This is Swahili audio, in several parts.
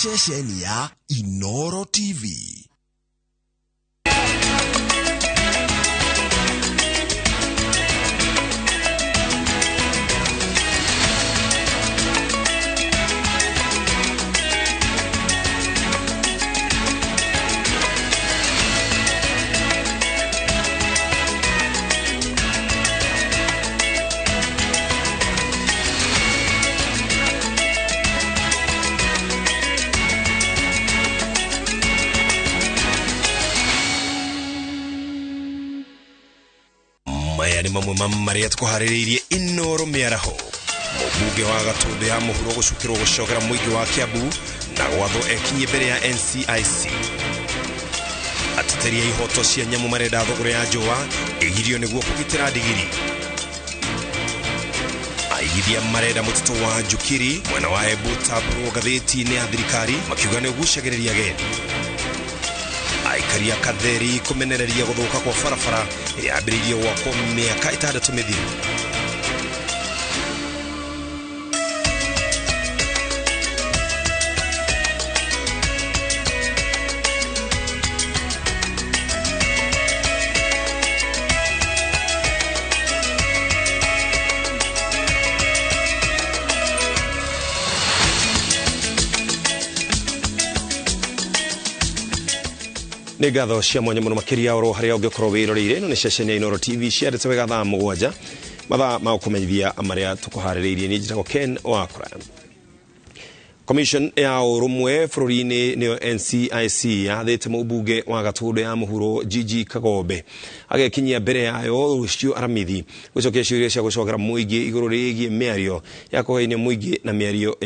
ceceni ya INooro TV. Maya ni mamwe maria tkuhaririirie INooro Mĩaraho. Mũmbunge wa Gatundu ya mũhuro gũcukĩrwo gũcogera mũingĩ wa Kiambu na gwathwo ekinye mbere ya NCIC. Ateteria ihoto cia nyamu marenda thogora ya njũa ĩgirio nĩguo kũgitĩra ndigiri. Aigithia marenda mũtitũ wa Njukiri mwena wa Embu tabũrwo ngathĩti-inĩ ya thirikari makiuga nĩ ũgucagĩrĩria ageni. Aikaria Katheri kumenereria gũthũka kwa barabara yambĩrĩirie gwakwo mĩaka 6 mĩthiru. Negatho cia mwanya muno makiria oro haria ungekorwo wiroreire no ni ceceni ya INooro TV ciarete wega thaa 7 mathaa ma kumenyithia amaria tukuhaririirie ni njitagwo Ken Wakura. Commission ya urumwe bururi-ini niyo NCIC yathite mũmbunge wa Gatundu ya mũhuro Gigi Kagombe agekinyia mbere yayo rucio aramithi gucokia ciuria cia gucogera mũingĩ igũrũ rĩgiĩ mĩario ya kũhainia mũingĩ na mĩario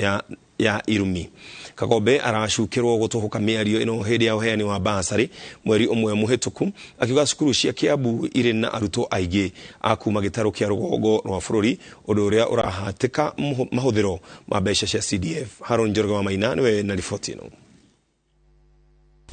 ya irumi. Kagombe aracukirwo gutuhuka mĩario ino hĩndĩ ya uheani wa basari mweri ũmwe mũhĩtũku akiuga cukuru cia Kiambu irĩ na arutwo aingĩ akuma gĩtarũ kĩa rũgongo rwa bũrũri ũndũ ũrĩa ũrahatĩka mahũthĩro ma mbeca cia CDF. Njoroge wa Maina niwe na riboti ino.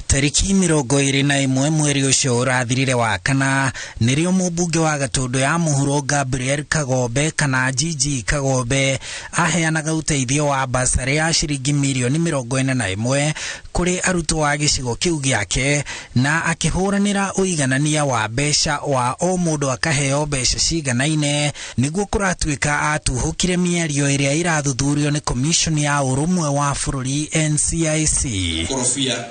Tariki 21 mweri ucio urathirire wa kana nirio mũmbunge wa Gatundu ya mũhuro Gabriel Kagombe kana Gigi Kagombe aheanaga uteithio wa basari ya ciringi milioni 41 kuri arutwo a gicigo kiu giake na akihũranĩra ũiganania wa mbeca wa o mũndũ akaheo mbeca ciganaine niguo kũratuĩka atuhũkire mĩario ĩrĩa irathuthurio ni Commission ya Ũrũmwe wa Bũrũri NCIC. Korofia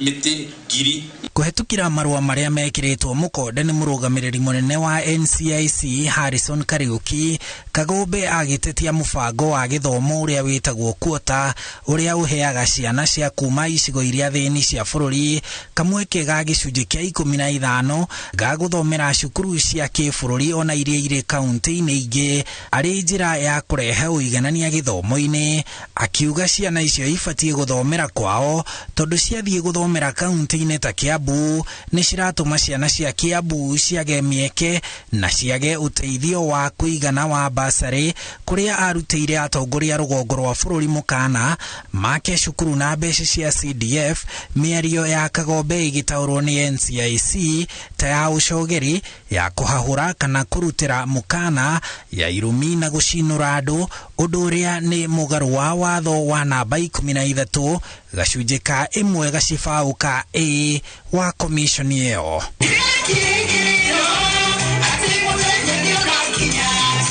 mete giri kuhetukira marua maria mekiritwo mukonde ni murugamiriri munene wa NCIC Harrison Kariuki. Kagombe agitetia mubango wa githomo uria witagwo quota uria uheaga ciana cia kuma icigo iria thĩni cia bũrũri kamweke ga gicunjĩ kia 15 ga guthomera cukuru cia kĩbũrũri ona iria irĩ kaunti-inĩ ingĩ arĩ njĩra ya kũrehe ũiganania gĩthomo-inĩ. Akiuga ciana icio ibatie guthomera kwao tondu ciathiĩ guthomera kaunti-inĩ ta Kiambu ni ciratũma ciana cia Kiambu ciage mieke na ciage uteithio wa kuigana wa basari kuria arutĩire atongoria rũgongo rwa bũrũri mũkana make cukuru na mbeca cia CDF. Mĩario ya Kagombe igĩtaũrwo ni NCIC ta ya ũcogeri ya kũhahũra kana kũrutĩra mũkana ya irumi na gũcinũra andũ ũndũ ũrĩa nĩ mũgarũ wa watho wa namba 13 gacunjĩ ka 1 gacibaũka A wa commission ĩyo.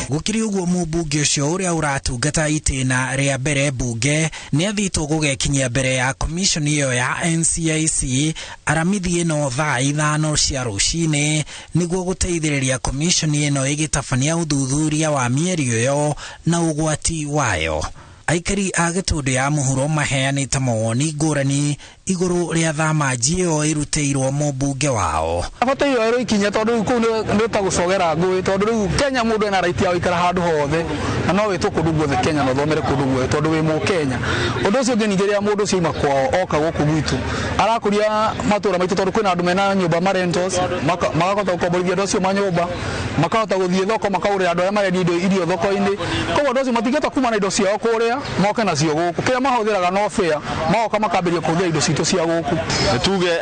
Gukiri uguo mũmbunge ũcio ũrĩa ũratungata itĩna rĩa mbere bunge nĩ athitwo gũgekinyia mbere ya commission ĩyo ya NCIC aramithi ĩno thaa 5 cia rũcinĩ nĩguo gũteithĩrĩria commission ĩno ĩgĩtabania ũthuthuria wa mĩario ĩyo na ũgwati wayo. Aikari a Gatundu ya mũhuro maheanĩte mawoni ngũrani igũrũ rĩa thamaji ĩyo ĩrutĩirwo mũmbunge wao. Abata iyo ero ikinya tondu kuu nĩ ta gũcogera ngũĩ tondu rĩu Kenya mũndũ ena right ya gũikara handũ hothe na no wĩtwo kũndũ guothe Kenya na thomere kũndũ guothe tondu wĩ Mũkenya. Ũndũ ũcio ũngĩ ningĩ rĩrĩa mũndũ ũcio ima kwao oka gũkũ gwitũ arakũria matũra maitũ tondu kwĩna andũ mena nyũmba marentals makahota gũkomborithia andũ acio manyũmba makahota gũthiĩ thoko makagũrĩra andũ arĩa marendia irio thoko-inĩ. Koguo andũ acio matingĩhota kuma na indo ciao kũrĩa moke nacio gũkũ kĩrĩa mahũthĩraga no fair magoka makambĩrĩria kũhũthĩra indo citũ cia gũkũ. Tuge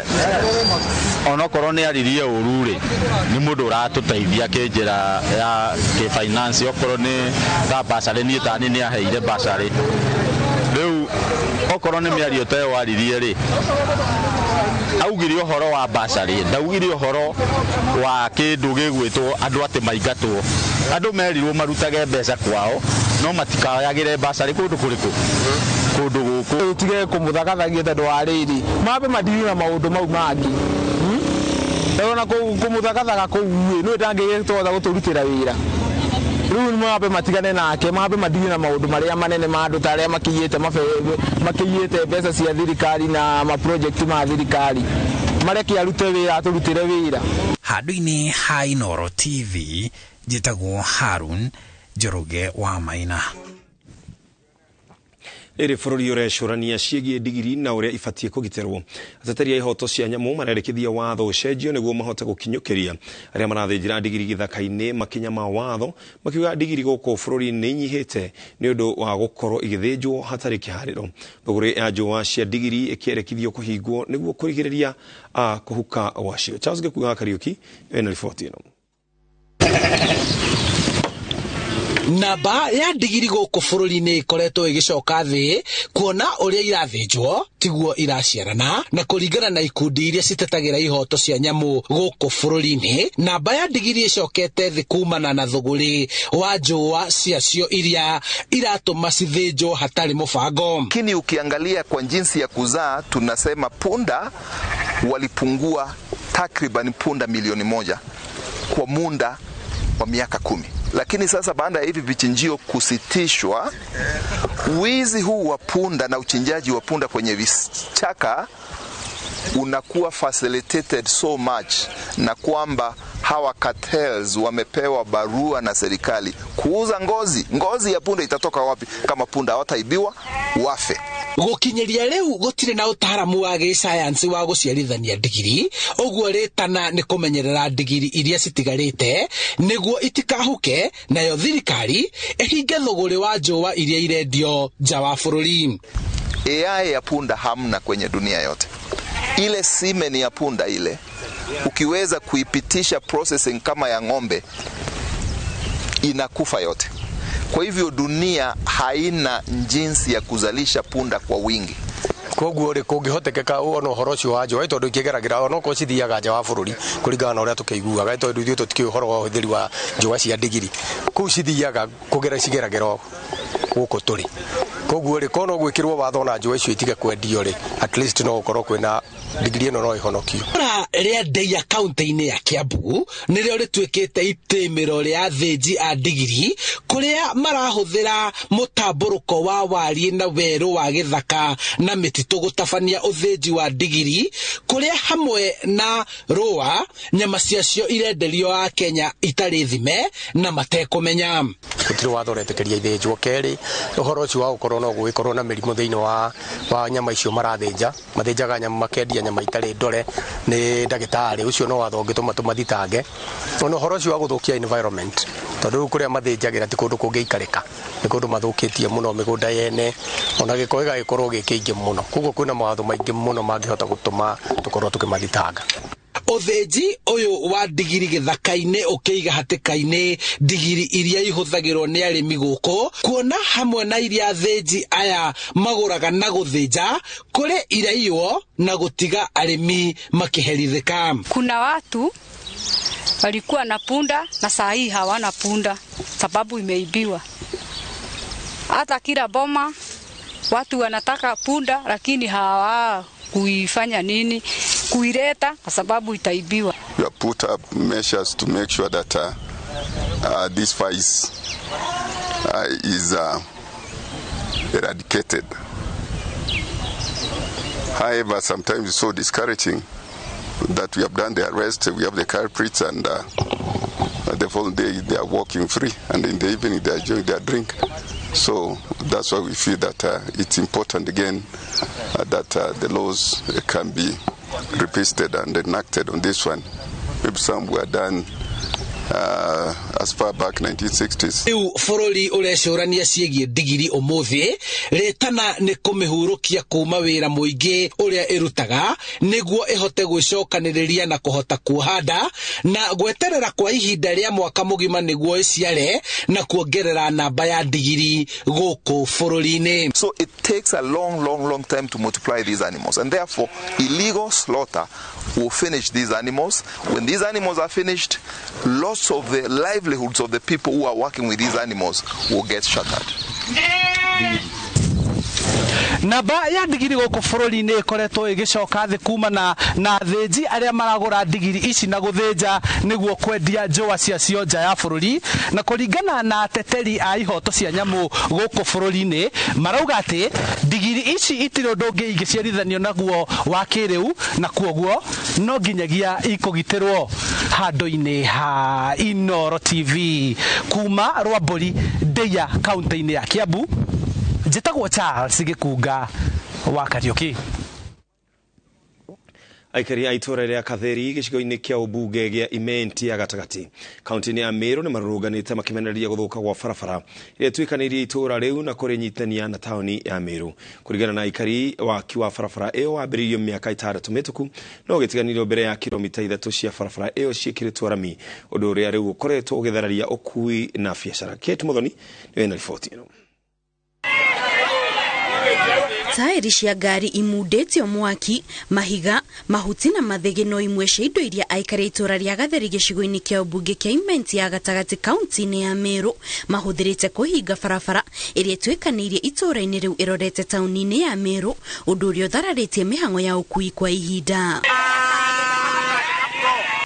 onokorwo nĩ aririe ũru rĩ nĩ mũndũ ũratũteithia kĩnjĩra ya kĩfinance okorwo nĩ ta basarĩ niĩ tani nĩ aheire basarĩ rĩu okorwo nĩ mĩario ta ĩyo waririe rĩ augire ũhoro wa basarĩ ndaugire ũhoro wa kĩndũ gĩgwĩtwo andũ atĩ maingatwo andũ merirwo marutage mbeca kwao no matikayagĩre basarĩ kũndũ kũrĩkũ kũndũ gũkũ tige kũmũthagathagia tondũ wa rĩrĩ mambe mathiĩ na maũndũ mau mangĩ ndona kũmũthagathaga kũu nĩ ndangĩgĩtwatha gũtũrutĩra wĩra rĩu nĩ mambe matigane nake mambe mathiĩ na maũndũ marĩa manene ma andũ ta arĩa makĩiyĩte mbeca cia thirikari na maprojekti ma thirikari mareke arute wĩra atũrutĩre wĩra. Handũ-inĩ ha INooro TV njĩtagwo Harun Njoroge wa Maina. Ere bũrũri ũrecũrania ciĩgiĩ ndigiri na ũrĩa ibatie kũgitĩrwo. Ateteri a ihoto cia nyamũ marerĩkithia watho ũcenjio nĩguo mahote gũkinyũkĩria arĩa marathĩnjĩra ndigiri gĩthaka-inĩ makinya ma watho makiuga ndigiri gũkũ bũrũri nĩ inyihĩte nĩ ũndũ wa gũkorwo igĩthĩnjwo hatarĩ kĩharĩro. Thũgũrĩ ya njũa cia ndigiri ĩkĩerĩkithio kũhingwo nĩguo kũrigĩrĩria kũhuka gwacio. Charles Gĩkuga Kariuki ena riboti ĩno. Namba ya ndigiri gũkũ bũrũri-inĩ ĩkoretwo ĩgĩcoka thĩ kuona ũrĩa irathĩnjwo tiguo iraciarana na kũringana na ikundi iria citetagĩra ihoto cia nyamũ gũkũ bũrũri-inĩ. Namba ya ndigiri ĩcokete thĩ kumana na thũgũrĩ wa njũa ciacio iria iratũma cithĩnjwo hatarĩ mũbango. Lakini ukiangalia kwa jinsi ya kuzaa tunasema punda walipungua takriban punda milioni 1 kwa muda wa miaka 10. Lakini sasa baada ya hivi vichinjio kusitishwa, wizi huu wa punda na uchinjaji wa punda kwenye vichaka unakuwa facilitated so much na kwamba hawa cartels wamepewa barua na serikali kuuza ngozi ya punda. Itatoka wapi kama punda hawataibiwa wafe? Gũkinyĩria rĩu gũtirĩ na ũtaaramu wa gĩsayansi wa gũciarithania ndigiri, ũguo rĩtana nĩ kũmenyerera ndigiri iria citigarĩte nĩguo itikahuke, nayo thirikari ĩhinge thũgũrĩ wa njũa iria irendio nja wa bũrũri. AI ya punda hamna kwenye dunia yote. Ile semen ya punda ile ukiweza kuipitisha processing kama ya ng'ombe inakufa yote. Kwa hivyo dunia haina jinsi ya kuzalisha punda kwa wingi. Koguo rĩ kũngĩhotekeka ona ũhoro ũcio wa njũa tondũ ikĩgeragĩra ona ko cithiaga nja wa bũrũri kũringana na ũrĩa tũkĩiguaga tondũ ithuĩ tũtikĩũĩ ũhoro wa ũhũthĩri wa njũa cia ndigiri kũu cithiaga cigeragĩra gũkũ tũrĩ. Koguo rĩ kono gwĩkĩrwo watho na njũa icio itige kwendio rĩ at least no gũkorwo kwĩna ndigiri ĩno no ĩhonokio. Rĩa Ndeia kaunti-inĩ ya Kiambu nĩrĩo rĩtuĩkĩte itĩmĩro rĩa athĩnji a ndigiri kũrĩa marahũthĩra mũtambũrũko wa wariĩ na werũ wa gĩthaka na mĩtitũ gũtabania ũthĩnji wa ndigiri kũrĩa hamwe na rũa nyama ciacio irenderio a Kenya itarĩ thime na matekũmenya. Gũtirĩ watho ũretĩkĩria ithĩnjwo. Kerĩ ũhoro ũcio wa gũkorwo no gũgĩkorwo na mĩrimũ thĩinĩ wa nyama icio marathĩnja mathĩnjaga nyama makendia nyama itarĩ ndore nĩ ndagĩtarĩ ũcio no watho ũngĩtũma tũmathitange. Ona ũhoro ũcio wa gũthũkia environment tondũ kũrĩa mathĩnjagĩra ti kũndũ kũngĩikarĩka nĩ kũndũ mathũkĩtie mũno mĩgũnda yene ona gĩko gĩgagĩkorwo gĩkĩingĩ mũno. Koguo kwĩna mawatho maingĩ mũno mangĩhota gũtũma tũkorwo tũkĩmathitanga. Ũthĩnji ũyũ wa ndigiri gĩthaka-inĩ ũkĩiga hatĩka-inĩ ndigiri iria ihũthagĩrwo nĩ arĩmi gũkũ kuona hamwe na iria athĩnji aya magũraga na gũthĩnja kũrĩ iraiywo na gũtiga arĩmi makĩherithĩka. Kuna watu walikuwa na punda na saa hii hawana punda sababu imeibiwa. Hata kila boma watu wanataka punda lakini hawa kuifanya nini kuileta kwa sababu itaibiwa. We have put up measures to make sure that this vice is eradicated. However, sometimes it's so discouraging that we have done the arrest, we have the culprits, and the following day they are walking free, and in the evening they are enjoying their drink. So that's why we feel that it's important again that the laws can be revisited and enacted on this one. Maybe some were done as far back 1960s. Riu foroli urecurania ciegie digiri umuthi retana ni kumihurukia kuma wira muingi uria irutaga niguo ihote gwicokaniriria na kuhota kuhanda na gweterera kwa ihinda ria mwaka mugima niguo iciare na kuongerera namba ya digiri guku foroli-ini. So it takes a long time to multiply these animals, and therefore illegal slaughter will finish these animals. When these animals are finished, lots of the livelihoods of the people who are working with these animals will get shattered. Namba ya digiri guku foroli-ini ikoretwo igicoka thi kuma na thinji aria maragura digiri ici na guthinja niguo kwendia njua ciacio nja ya foroli, na kuringana na teteri a ihoto cia nyamu guku foroli-ini marauga ati digiri ici itiri undu ungi ingiciarithanio naguo wa kiriu, na kuoguo no nginyagia ikugitirwo. Handu-ini ha INooro TV kuma Rwamburi Ndeia kaunti-ini ya Kiambu, njitagwo Charles Gikunga wa Kariuki. Aikari a itura ria Katheri gicigo-ini kia ubunge gia Imenti ya gatagati kaunti-ini ya Meru ni maruruganite makimenereria guthuka gwa barabara iria twikanirie itura riu na kurinyitania na tauni ya Meru. Kuringana na aikari waki wa barabara iyo wambiriirio miaka 6 mituku no gitiganirio mbere ya kilomita 3 cia barabara iyo ciikiritwo rami, undu uria riu ukoretwo ugithararia ukui na biashara. Kate Muthoni niwe na riboti ino. Tairi cia ngari imundetio mwaki, mahiga, mahuti na mathege no imwe cia indo iria aikari itura ria Gatheri gicigo-ini kia ubunge kia Imenti ya gatagati kaunti-ini ya Meru mahuthirite kuhinga barabara iria twikanirie itura-ini riu irorete tauni-ini ya Meru, undu uria uthararitie mihango ya ukui kwa ihinda.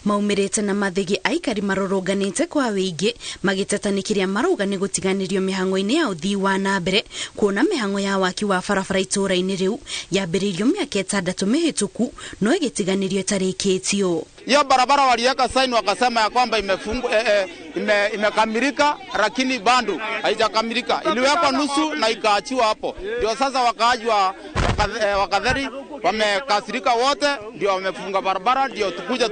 Maumirite na mathege aikari marorunganite kwa wingi magitetanikiria marauga ni gutiganirio mihango-ini ya uthii wa nambere, kuona mihango ya waki wa barabara itura-ini riu yambiriirio miaka 6 mihituku no igitiganirio tarikitio. Hiyo barabara waliweka sign wakasema ya kwamba imekamilika, lakini bado haijakamilika. Iliwekwa nusu na ikaachiwa hapo. Ndio sasa wakaaji wa Gatheri wamekasirika wote, ndio wamefunga barabara, ndio tukuja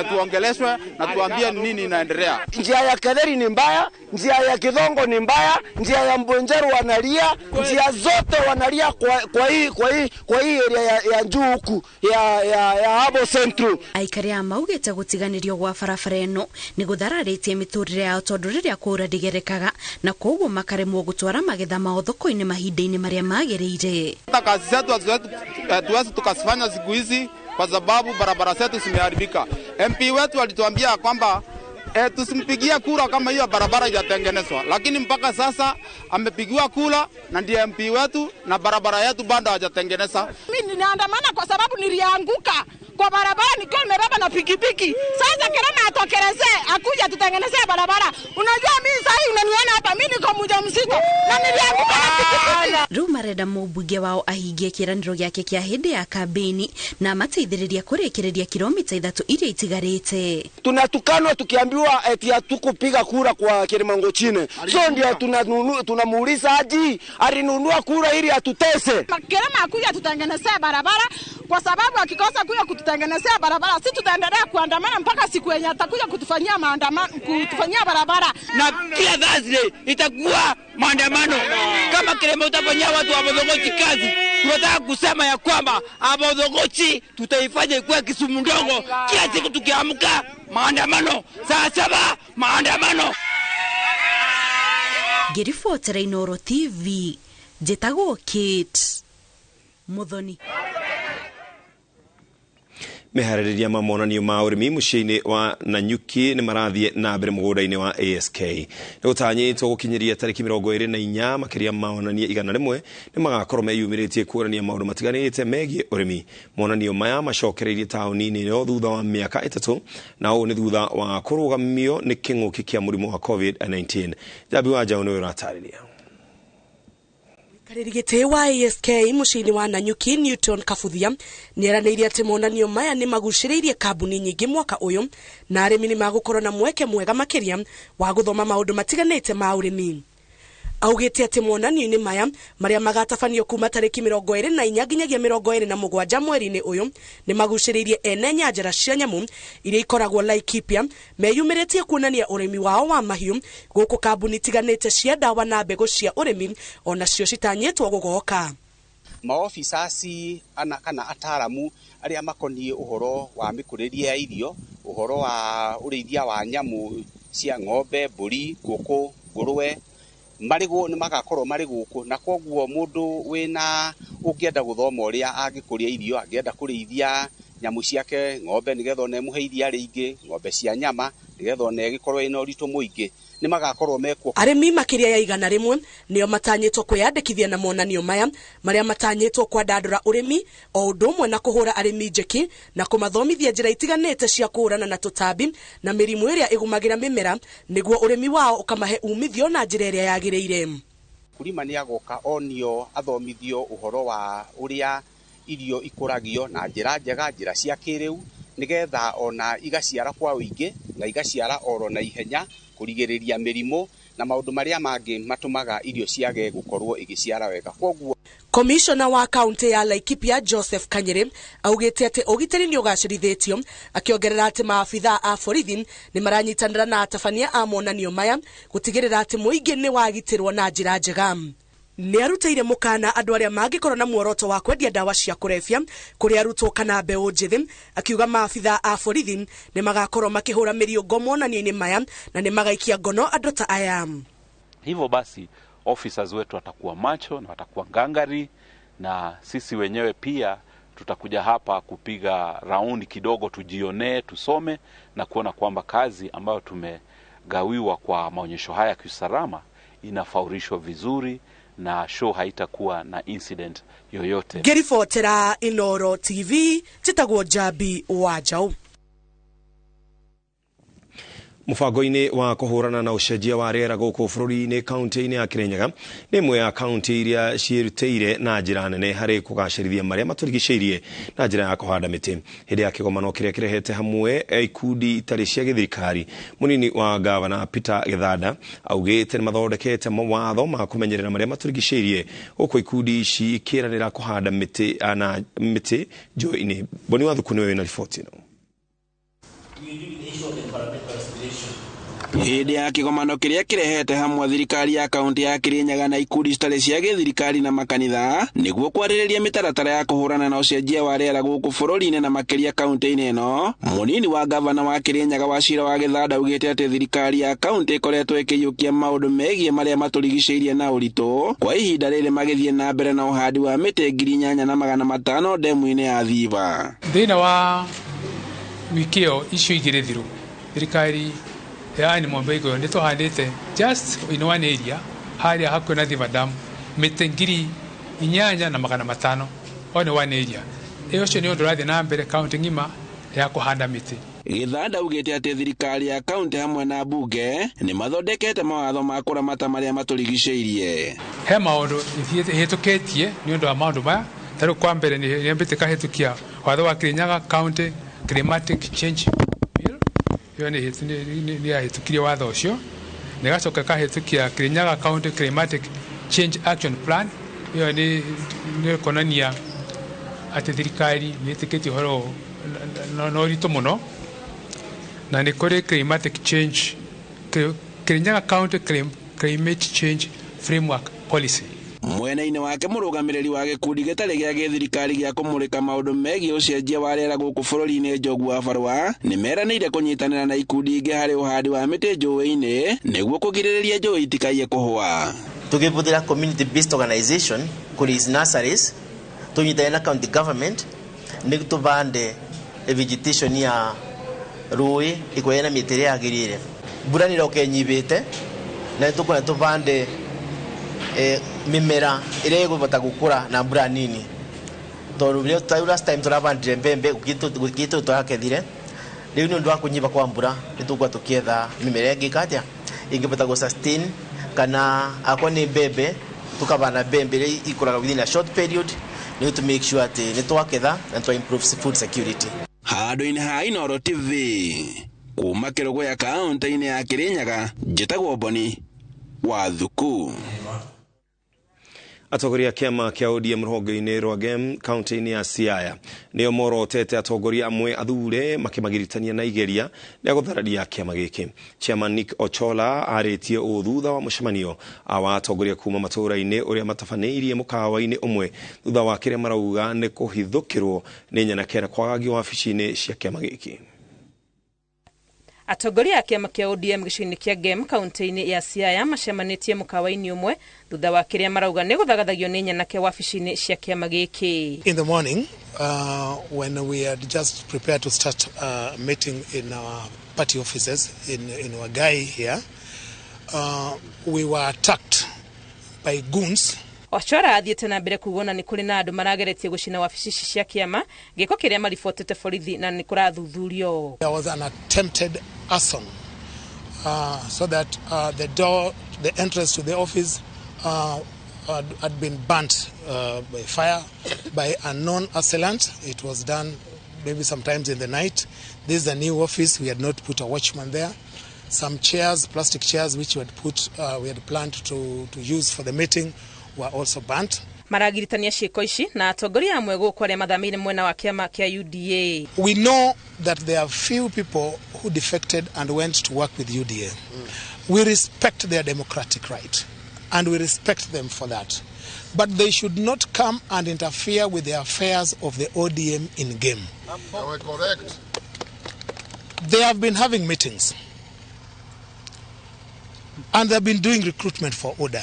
tuongeleshwe na tuambie nini inaendelea. Njia ya Gatheri ni mbaya, njia ya Kidhongo ni mbaya, njia ya Mbonjeru wanalia, njia zote wanalia kwa hii area ya juu huku ya Habo Central. Aikari amaugite gutiganirio gwa barabara ino ni guthararitie miturire yao tondu riria kura ndigerekaga na koguo makaremwo gutwara magetha mao thoko-ini mahinda-ini maria magiriire. Kazi zetu hatuwezi tukasifanya siku hizi kwa sababu barabara zetu zimeharibika. MP wetu alituambia kwamba tusimpigia kura kama hiyo barabara haijatengenezwa, lakini mpaka sasa amepigiwa kura na ndiye MP wetu na barabara yetu bado hajatengeneza. Mimi ninaandamana kwa sababu nilianguka kwa barabara nikiwa nimebeba na pikipiki. Sasa kirema atokeleze akuja tutengenezee barabara. Unajua mimi sasa unaniona hapa mimi niko mjamzito na nilianguka na pikipiki. Rumareda mubunge wao ahingie kiraniro giake kia hindi ya kambeni na mateithiriria kurikireria kilomita 3 iria itigarite. Tunatukanwa tukiambiwa eti hatukupiga kura kwa Kilimango chini. So ndio tunamuuliza aje alinunua kura ili atutese. Kirema akuja tutengenezee barabara kwa sababu akikosa kuja kututengenezea barabara sisi tutaendelea kuandamana mpaka siku yenye atakuja kutufanyia maandamano, kutufanyia barabara. Na kila Thursday itakuwa maandamano. Kama Kirema utafanyia watu wa Bodhogochi kazi, tunataka kusema ya kwamba Bodhogochi tutaifanya ikuwe Kisumu ndogo. Kila siku tukiamka maandamano, saa 7 maandamano. Ngiribotera INooro TV, njitagwo Kate Muthoni. Meharĩrĩria ma monanio ma ũrĩmi mũciĩ-inĩ wa Nanyuki nĩ marathie na mbere mũgũnda-inĩ wa ASK. Nĩ gũtanyĩtwo gũkinyeria tarĩki 24 makĩria maonania 100 nĩ magakorwo meyumĩrĩtie kuonania maũndũ matiganĩte megiĩ ũrĩmi. Monanio maya macokereirie taũni-inĩ ĩyo thutha wa mĩaka 3 na ũũ nĩ thutha wa kũrũgamio nĩ kĩng'ũki kĩa mũrimũ wa COVID-19. Jabi wa Njaũ nĩwe ũratarĩria. Karigite wa ASK muciini wa Nanyuki Newton Kabuthia nieraneirie ati monanio maya ni maguciriirie kambuni nyingi mwaka uyu na arimi ni magukorwo na mweke mwega makiria wa guthoma maundu matiganite ma urimi. augite ati monanio-ini maya maria magatabanio kuma tariki 24 nginyagia 27 mweri-ini uyu ni maguciriirie ene nyanjara cia nyamu iria ikoragwo Laikipia meyumiritie kuonania urimi wao wa mahiu guku kambuni tiganite cia dawa na mbegu cia urimi onacio citanyitwo gugoka. Maofisasi kana ataramu aria makonie uhoro wa mikuriria ya irio, uhoro wa urithia wa nyamu cia ng'ombe, mburi, ngũkũ, ngũrwe marigo ni magakorwo mari guku na koguo mundu wina ungienda guthoma uria angikuria irio, angienda kurithia nyamu ciake ng'ombe nigetha one muheithia ringi, ng'ombe cia nyama nigetha one gikorwo ina uritu muingi ni magakorwo mekwo. Arimi makiria ya 100 nio matanyitwo kwiyandikithia na monanio maya maria matanyitwo kwandandura urimi o undu umwe na kuhura arimi njeki na kumathomithia njira itiganite cia kuhurana na tutambi na mirimu iria igumagira mimera niguo urimi wao ukamahe umithio na njira iria yagiriire. Kulima ni agoka onio athomithio uhoro wa uria irio ikuragio na njira njega, njira cia kiriu nigetha ona igaciara kwa wingi na igaciara oro na ihenya kurigiriria mirimu na maundu maria mangi matumaga irio ciage gukorwo igiciara wega. Koguo Commissioner wa county ya Laikipia Joseph Kanyere augite ati ugitiri ni ugacirithitio akiongerera ati maafitha a borithi ni maranyitanira na atabania a monanio maya gutigirira ati muingi ni wagitirwo na njira njega. Ni arutire mukana andu aria mangikorwo na muoroto wa kwendia dawa cia kurefia kuri arutwo kana mbeu njithi akiuga maafitha a borithi ni magakorwo makihura miriungo monanio-ini maya na ni magaikia ngono andu ta aya. Hivyo basi officers wetu watakuwa macho na watakuwa ngangari, na sisi wenyewe pia tutakuja hapa kupiga raundi kidogo, tujionee, tusome na kuona kwamba kazi ambayo tumegawiwa kwa maonyesho haya kiusalama inafaurishwa vizuri na show haitakuwa na incident yoyote. Gerifotera INooro TV titagwo Jabi Wajau. Mufango-ini wa kuhurana na ucenjia wa riera guku bururi-ini kaunti-ini ya Kirinyaga ni imwe ya kaunti iria ciirutĩire na njira nene hari kugacĩrithia maria maturigicĩirie na njira ya kuhanda miti. Hindi ya kigomano kiria kirehete hamwe ikundi itari cia githirikari, munini wa gavana Peter Githanda augite ni mathondekete mawatho ma kumenyerera maria maturigicĩirie guku ikundi ici ikiranira kuhanda miti na miti njũĩ-ini. Boni wa Thuku niwe na riboti ino. Hindi ya kigomano kiria kirehete hamwe thirikari ya kaunti ya Kirinyaga na ikundi citari cia githirikari na makanitha niguo kwarĩrĩria mitaratara ya kuhurana na ucenjia wa riera guku bururi-ini na makiria kaunti-ini ino. Munini wa gavana wa Kirinyaga Wachira wa Githanda augite ati thirikari ya kaunti ikoretwo ikiyukia maundu megie maria maturigicĩirie na uritu kwa ihinda rĩrĩ magithie na mbere na uhandi wa miti 8,500 ndemu-ini ya Thiva. Thina wa wikio icio igire thiru thirikari yani Mombego ni tuhandite just in one area haria hakuhĩ na Thiva Dam miti 8,500 on one area. Iyo ni undu rathi na mbere kaunti ngima ya kuhanda miti. Githanda augite ati thirikari ya kaunti hamwe na bunge ni mathondekete mawatho ma kuramata maria maturigicĩirie. He maundu ihitukitie ni undu wa maundu maya taru kwa mbere ni mbite kahitukia watho wa Kirinyaga County Climatic Change Bill. Yo ni ahitukirie watho ucio nigacoka kahitukia Kirinyaga County Climatic Change Action Plan. Yo ni konania ati thirikari ni itikiti horo no rito muno na ni kore climatic change Kirinyaga County Climate Change Framework Policy. Mwena-ini wake murugamiriri wa gikundi gitari gia githirikari gia kumurika maundu megie ucenjia wa riera guku bururi-ini Njogu wa Barua ni meranĩire kunyitanĩra na ikundi ingi hari uhandi wa miti njũĩ-ini niguo kugirĩrĩria njũĩ itikaiye kuhua. Tukivuthira community based organization kuri nurseries tunyitane na county government ni tubande vegetation ya rũĩ ikwena miti iria yagĩrĩire. Mbura ni roke nyibite na tukuna tubande mimera iria iguvota gukura na mbura nini. Tondu last time turabandire mbembe ukitu twakethire riu ni undu wa kunyiba kwa mbura nitukwa tukietha mimera ingi katia ingivota go sustain kana akwa ni mbembe tukabana mbembe iria ikuraga within a short period ni to make sure ati ni twaketha and to improve food security. Handu-ini ha INooro TV kuma Kirogo ya kaunti-ini ya Kirinyaga njitagwo Boni wa thuku. Atongoria kiama kia ODM rũhonge-inĩ rwa Gem kaunti-inĩ ya Siaya nĩo morotete atongoria amwe athure makimagiritania na igeria rĩa gũthararia kiama gĩkĩ. Chairman Nick Ochola arĩtie thutha wa mũcemanio wa atongoria kuma matũũra-inĩ ũrĩa matabanĩirie mũkawa-inĩ ũmwe thutha wa kĩrĩa marauga nĩ kũhithũkĩrwo nĩ nyanake na kwagagio wabici-inĩ cia kiama gĩkĩ. Atongoria a kiama kia ODM gĩcigo-inĩ kia Gem kaunti-inĩ ya Siaya macemanĩtie mũkawa-inĩ ũmwe thutha wa kĩrĩa marauga nĩ gũthagathagio nĩ nyanake wabici-inĩ cia kiama gĩkĩ. In the morning, when we had just prepared to start a meeting in our party offices in Wagai here, we were attacked by goons. Ochola athiĩte na mbere kuona nĩ kũrĩ na andũ marageretie gũcina wabici cia kiama gĩko kĩrĩa maribotete borithi na nĩ kũrathuthurio. There was an attempted arson so that the entrance to the office had been burnt by fire by a known assailant. It was done maybe sometimes in the night. This is a new office. We had not put a watchman there. Some chairs, plastic chairs, which we had planned to use for the meeting, were also burnt. Maragiritania ciĩko ici na atongoria amwe gũkũ arĩa mathamĩire mwena wa kiama kia UDA. We know that there are few people who defected and went to work with UDA. We respect their democratic right and we respect them for that. But they should not come and interfere with the affairs of the ODM in Gem. Are we correct? They have been having meetings and they've been doing recruitment for order.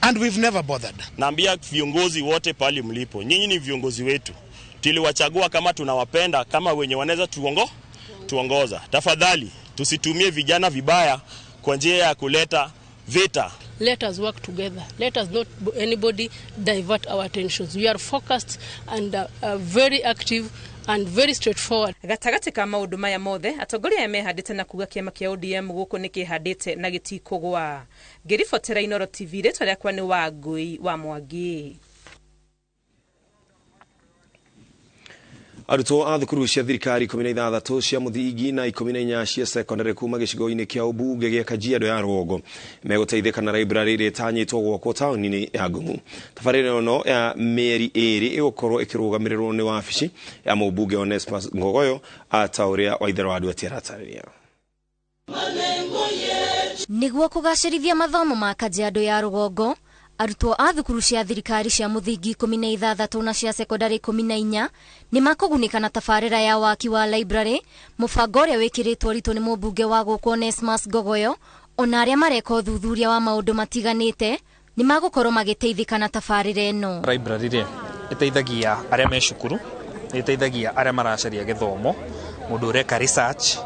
And we've never bothered. Naambia viongozi wote pali mlipo, nyinyi ni viongozi wetu. Tuliwachagua kama tunawapenda, kama wenye wanaweza tuongoza. Tafadhali tusitumie vijana vibaya kwa njia ya kuleta vita. Let us work together. Let us not anybody divert our attentions. We are focused and very active and very straightforward. Gatagati ka maundu maya mothe atongoria mehandite na kuga kiama kia ODM guku nikihandite na gitikugwa. Ngiribotera INooro TV rĩtwa rĩakwa nĩ Wangui wa Mwangi. Arutwo a thukuru cia thirikari 16 cia mũthingi na 14 cia secondary kuma gĩcigo-inĩ kĩa ũmbunge gĩa Kajiado ya Rũgongo megũteithĩka na library ĩrĩa ĩtanyĩtwo gwakwo taũni-inĩ ya Ngumu. Tabarĩra ĩno ya mĩeri ĩrĩ ĩgũkorwo ĩkĩrũgamĩrĩrwo nĩ wabici ya mũmbunge Onesmus Ngogoyo ta ũrĩa Waithera wa Duati aratarĩria. Nĩguo kũgacĩrithia mathomo ma Kajiado ya Rũgongo, arutwo a thukuru cia thirikari cia mũthingi 16 na cia secondary 14 nĩ makũgunĩka na tabarĩra ya waki wa library, mũbango ũrĩa wĩkĩrĩtwo ritũ nĩ mũmbunge wa gũkũ Onesmus Ngogoyo, ona arĩa mareka ũthuthuria wa maũndũ matiganĩte nĩ magũkorwo magĩteithĩka na tabarĩra ĩno. Library rĩ ĩteithagia arĩa me cukuru, ĩteithagia arĩa maracaria gĩthomo, mũndũ ũreka research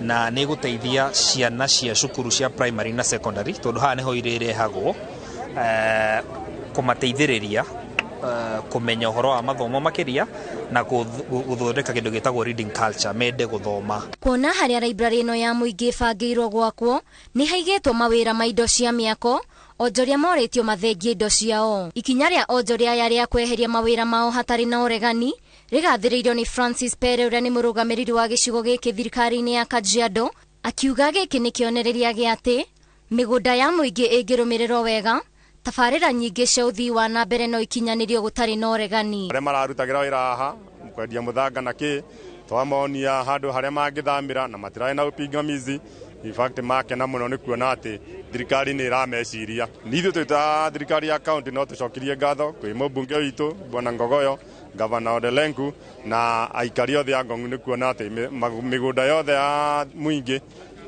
na nĩ gũteithia ciana cia cukuru cia primary na secondary tondũ haha nĩho irĩrehagwo kũmateithĩrĩria kũmenya ũhoro wa mathomo makĩria na gũthondeka kĩndũ gĩtagwo reading culture, mende gũthoma. Kuona harĩa library ĩno ya mũingĩ ĩbangĩirwo gwakwo nĩ haigĩtwo mawĩra ma indo cia mĩako, onjoria morĩtio mathengie indo ciao. Ikinya rĩa onjoria aya rĩa kweheria mawĩra mao hatarĩ na ũregani rĩgathĩrĩirio nĩ Francis Pere ũrĩa nĩ mũrũgamĩrĩri wa gĩcigo gĩkĩ thirikari-inĩ ya Kajiado, akiuga gĩkĩ nĩ kĩonereria gĩa atĩ mĩgũnda ya mũingĩ ĩngĩrũmĩrĩrwo wega, tabarĩra nyingĩ cia ũthii wa na mbere no ikinyanĩrio gũtarĩ na ũregani. Arĩa mararutagĩra wĩra haha kwendia mũthanga na kĩ twamonia handũ harĩa mangĩthamĩra na matirarĩ na ũpingamizi. In fact makena mũno nĩ kuona atĩ thirikari nĩ ĩrameciria. Nithuĩ twĩta thirikari ya kaunti no tũcokirie ngatho kwĩ mũmbunge witũ Bwana Ngogoyo, Gavana Odelenku na aikari othe a Ngong'u nĩ kuona atĩ mĩgũnda yothe ya mũingĩ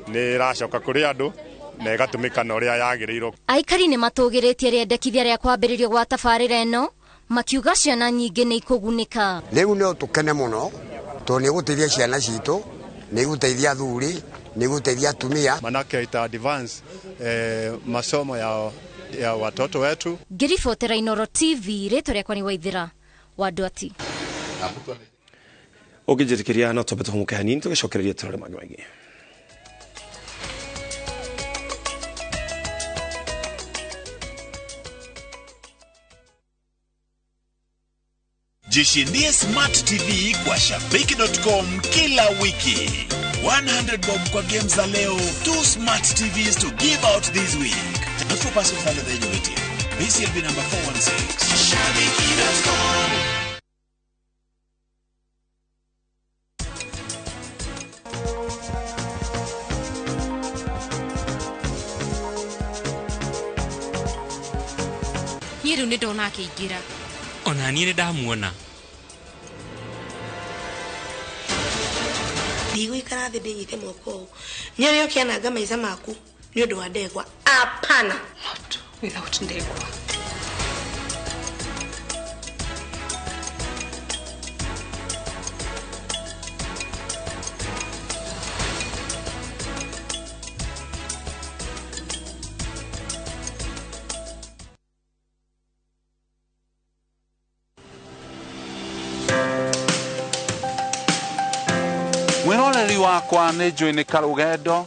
nĩ ĩracoka kũrĩ andũ na ĩgatũmĩka na ũrĩa yagĩrĩirwo. Aikari nĩ matũgĩrĩtie rĩendekithia rĩa kwambĩrĩrio gwa tabarĩra ĩno, makiuga ciana nyingĩ nĩ ikũgunĩka. Rĩu no tũkene mũno tondũ nĩ gũteithia ciana citũ, nĩ gũteithia athuri, nĩ gũteithia atumia. Manake ita advance masomo ya watoto wetu. Ngiribotera INooro TV rĩtwa rĩakwa nĩ Waithera wa Duati. Ũngĩnjĩtĩkĩria no twambe tũhũmũke hanini tũgĩcokereria tũrore mangĩ maingĩ. Jishindie Smart TV kwa shabiki.com kila wiki. 100 bob kwa games za leo, 2 Smart TVs to give out this week. na tupase mtangazaji wetu. BCLB number 416. Shabiki.com. Niru ni ndona akiingira. Ona ni ndamuona. Ndigũikara thĩ ndĩnyite moko. Nĩrĩo kĩananga maica maku nĩ ũndũ wa ndegwa. Apana. Not without ndegwa. Mwiroreri wakwa nĩ njũĩ nĩ karũgendo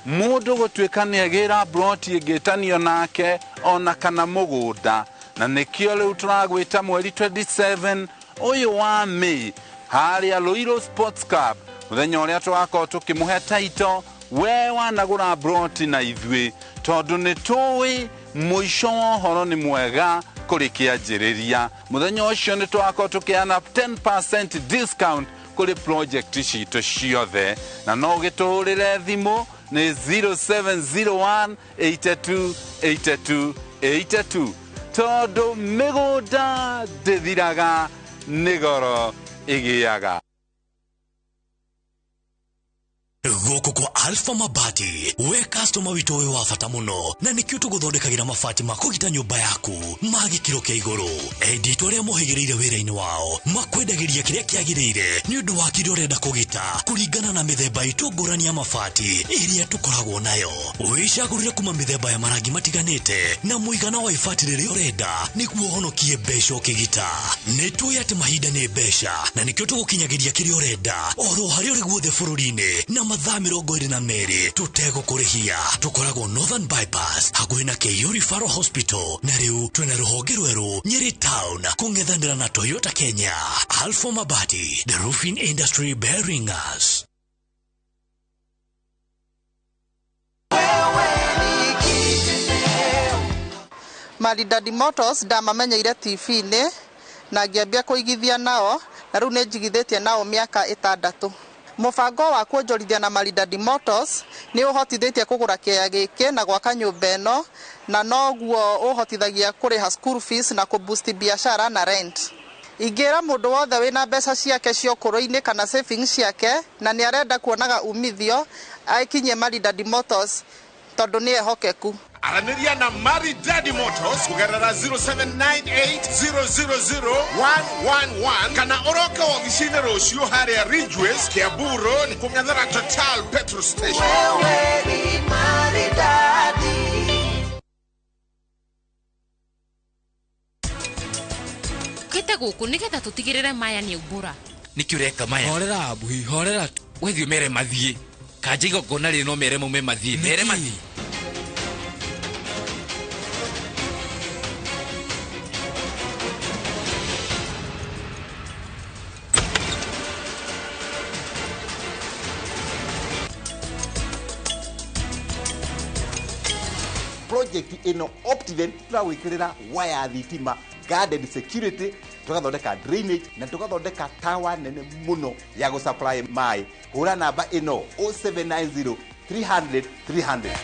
mũndũ gũtuĩka nĩagĩra broti ĩngĩtanio nake ona kana mũgũnda, na nĩkĩo rĩu tũragwĩta mweri 27 ũyũ wa Mei harĩa Ruiru Sports Club, mũthenya ũrĩa tũgakorwo tũkĩmũhe taito we wanagũra broti na ithuĩ, tondũ nĩ tũĩ mũico wa ũhoro nĩ mwega kũrĩ kĩanjĩrĩria. Mũthenya ũcio nĩ tũgakorwo tũkĩana 10% discount kuri project citũ ciothe, na no gĩtũhũrĩre thimũ nĩ 0701828282 tondũ mĩgũnda ndĩthiraga nĩ goro ĩgĩaga. Gũkũ kwa Alpha Mabati, we customer witũ ũyũ wa bata mũno, na nĩkĩo tũgũthondekagĩra mabati ma kũgita nyũmba yaku ma gĩkĩro kĩa igũrũ. Endi arĩa mohĩgĩrĩire wĩra-inĩ wao makwendagĩria kĩrĩa kĩagĩrĩire nĩ ũndũ wa kĩrĩa ũrenda kũgita kũringana na mĩthemba itũ ngũrani ya mabati ĩrĩa tũkoragwo nayo. Wĩcagũrĩre kuma mĩthemba ya marangi matiganĩte na mũigana wa ibati rĩrĩa ũrenda nĩguo ũhonokie mbeca ũkĩgita. Nĩ tũĩ atĩ mahinda nĩ mbeca, na nĩkĩo tũgũkinyagĩria kĩrĩa ũrenda oro harĩa ũrĩ guothe bũrũri-inĩ na mathaa 22 tutegũkũrĩhia. Tũkoragwo Northern Bypass hakuhĩ na KU Referral Hospital, na rĩu twĩna rũhonge rwerũ Nyeri Town kũng'ethanĩra na Toyota Kenya. Alpha Mabati, the roofing industry bearing us. Maritime Motors ndamamenyeire TV-inĩ na ngĩambia kũigithia nao, na rĩu nĩ njigithĩtie nao mĩaka 6. Mũbango wa kuonjorithia na Maritime Motors nĩ ũhotithĩtie kũgũra kĩaya gĩkĩ na gwaka nyũmba ĩno, na noguo ũhotithagia kũrĩha school fees na kũboost biashara na rent. Ingĩra mũndũ wothe wĩna mbeca ciake cia ũkũrũ-inĩ kana savings ciake na nĩ arenda kuonaga umithio, aikinyie Maritime Motors tondũ nĩ ehokeku. Aranĩria na Maritime Motors kugerera 0798000111 kana ũroke ofici-inĩ rũciũ harĩa Ridgeways, Kiambu Road, kũng'ethera Total Petrol Station. Wewe ni Maritime. Kĩte gũkũ nĩgetha tũtigĩrĩre maya nĩ ũmbũra. Nĩkĩ ũreka maya? Horera abuhi, horera tu. Wethiĩ mere mathiĩ. Kanja igongona rĩ no mere maume mathiĩ. Mere mathiĩ. Project ino Optiven turagwikirira waya thitima, guarded security, tugathondeka drainage na tugathondeka tower nene muno ya go supply mai. Hura namba ino 0790 300 300.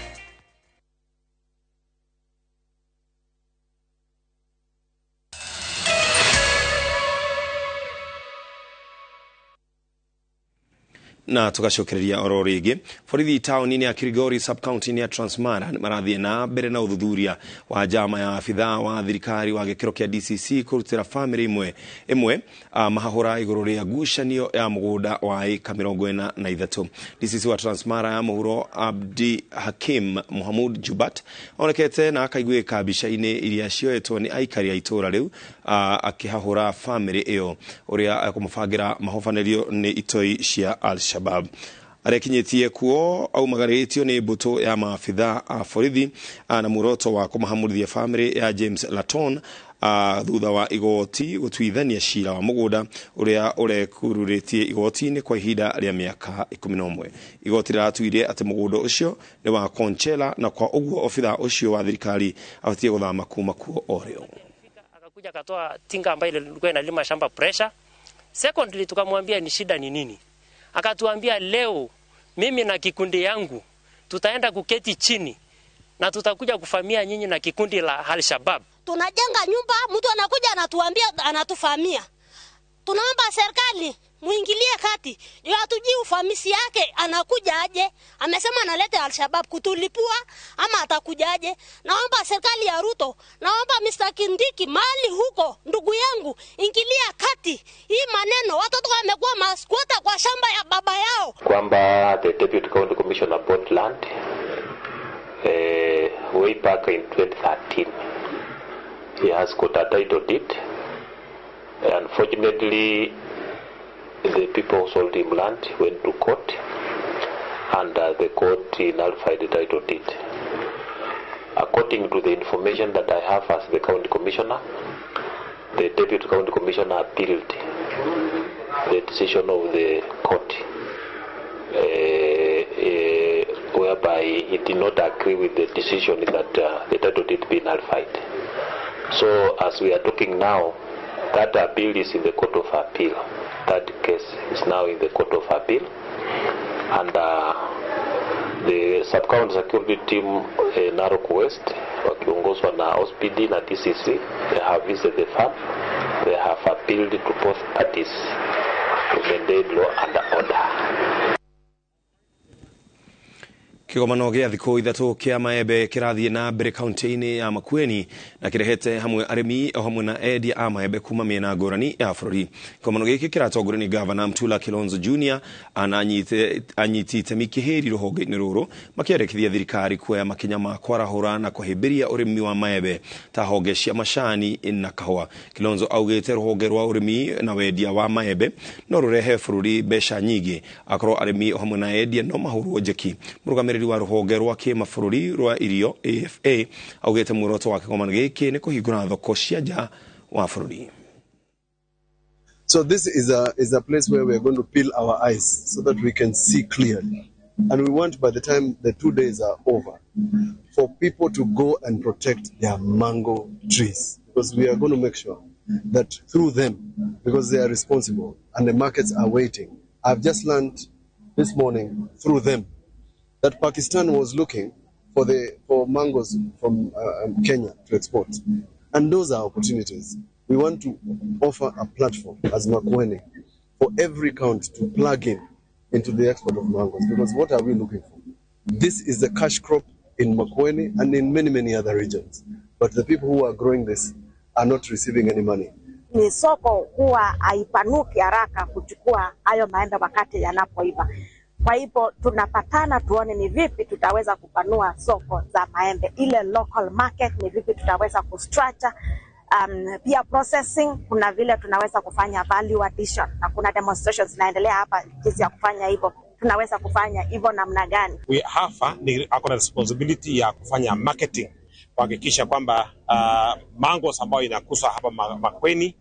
na tugacokereria oro rĩngĩ. Borithi taũni-inĩ ya Kilgori sub-county ya Transmara marathiĩ na mbere na ũthuthuria wa njama ya abithaa wa thirikari wa gĩkĩro kĩa DCC kũrutĩra bamĩrĩ ĩmwe mahahũra igũrũ rĩa ngucanio ya mũgũnda wa ĩka 43. DCC wa Transmara ya mũhuro Abdi Hakim Muhammad Jubat onekete na akaiguĩka mbica-inĩ iria cioetwo nĩ aikari a itũra rĩu akĩhahũra bamĩrĩ ĩyo ũrĩa kũmũbangĩra mahobanĩrio nĩ itoi cia Al-Shabab. arekinyitie kuo aumagaritio ni mbuto ya maafitha a borithi na muoroto wa kũmahamũrithia family ya James Laton thutha wa igoti gũtuithania cira wa mũgũnda ũrĩa ũrekururĩtie igoti-inĩ kwa ihinda rĩa mĩaka 11. Igoti rĩratuire atĩ mũgũnda ũcio nĩ wa Conchela na kwa ũguo obitha ũcio wa thirikari abatie gũthama kuma kuo oreo. Akakuja akatoa tinga ambayo ilikuwa inalima shamba pressure. Secondly tukamwambia ni shida ni nini. Akatuambia leo mimi na kikundi yangu tutaenda kuketi chini na tutakuja kufamia nyinyi na kikundi la Al-Shabaab. Tunajenga nyumba, mtu anakuja anatuambia anatufamia. Tunaomba serikali muingilie kati. Ndio hatujui ufamisi yake anakuja aje. Amesema analeta Al-Shabaab kutulipua ama atakuja aje. Naomba serikali ya Ruto, naomba Mr. Kindiki mali huko ndugu yangu ingilia kati. Hii maneno watoto wamekuwa maskwota kwa shamba ya baba yao. Kwamba the Deputy County Commissioner bought land way back in 2013. He has got a title deed. Unfortunately, the people who sold him land went to court, and the court nullified the title deed. According to the information that I have as the county commissioner, the deputy county commissioner appealed the decision of the court, whereby he did not agree with the decision that the title deed be nullified. So as we are talking now, that appeal is in the Court of Appeal. That case is now in the Court of Appeal. And the sub-county security team Narok West, wakiongozwa na OSPD na DCC, they have visited the farm. They have appealed to both parties to maintain law and order. Kigomano gĩa thikũ ithatũ kĩa maembe kĩrathiĩ na mbere kaunti-inĩ ya Makueni na kĩrehete hamwe arĩmi o hamwe na endia a maembe kuma mĩena ngũrani ya bũrũri. Kigomano gĩkĩ kĩratongorio nĩ Gavana Mtula Kilonzo Jr. anyiti itemi kĩhĩri rũhonge-inĩ rũrũ makĩendekithia thirikari kuoya makinya ma kwarahũra na kũhĩmbĩria ũrĩmi wa maembe ta honge cia macani na kahũa. Kilonzo augĩte rũhonge rwa ũrĩmi na wendia wa maembe no rũrehe bũrũri mbeca nyingĩ akorwo arĩmi o hamwe na endia no mahũrwo njeki. Mũrũgamĩrĩri wa rũhonge rwa kĩmabũrũri rwa irio AFA augĩte muoroto wa kĩgomano gĩkĩ nĩ kũhingũra thoko cia nja wa bũrũri. So this is a place where we are going to peel our eyes so that we can see clearly. And we want, by the time the 2 days are over, for people to go and protect their mango trees. Because we are going to make sure that through them, because they are responsible and the markets are waiting. I've just learned this morning through them that Pakistan was looking for mangoes from Kenya to export. And those are opportunities. We want to offer a platform as Makueni for every county to plug into the export of mangoes. Because what are we looking for? This is the cash crop in Makueni and in many, many other regions. But the people who are growing this are not receiving any money. Ni soko huwa haipanuki haraka kuchukua hayo maembe wakati yanapoiva. Kwa hivyo tunapatana tuone ni vipi tutaweza kupanua soko za maembe. Ile local market ni vipi tutaweza kustructure. Pia processing, kuna vile tunaweza kufanya value addition. Na kuna demonstrations zinaendelea hapa jinsi ya kufanya hivyo. Tunaweza kufanya hivyo namna gani? Hafa ni akona responsibility ya kufanya marketing. Kuhakikisha kwamba mangoes ambayo inakuswa hapa Makueni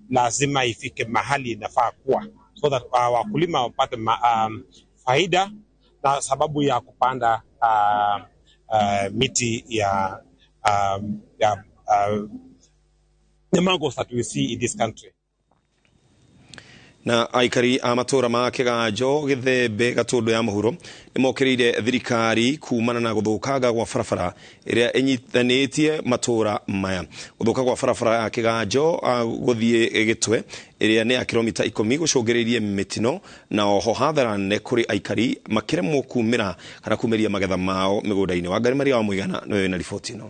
lazima ifike mahali inafaa kuwa. So that wakulima wapate faida na sababu ya kupanda miti ya the mangoes that we see in this country. Na aikari a matura ma Kiganjo Githembe Gatundu ya Mũhuro nĩmokĩrĩire thirikari kumana na gũthũkanga gwa barabara ĩrĩa ĩnyitanĩtie matura maya. Gũthũka gwa barabara ya Kiganjo gũthiĩ Gĩtwe ĩrĩa nĩ ya kilomita 10 gũcũngĩrĩirie mĩtino na oho hathara nene kũrĩ aikari makĩremwo kumĩra kana kumĩria magetha mao mĩgũnda-inĩ. Wangari Maria wa Mũigana nĩwe na riboti ĩno.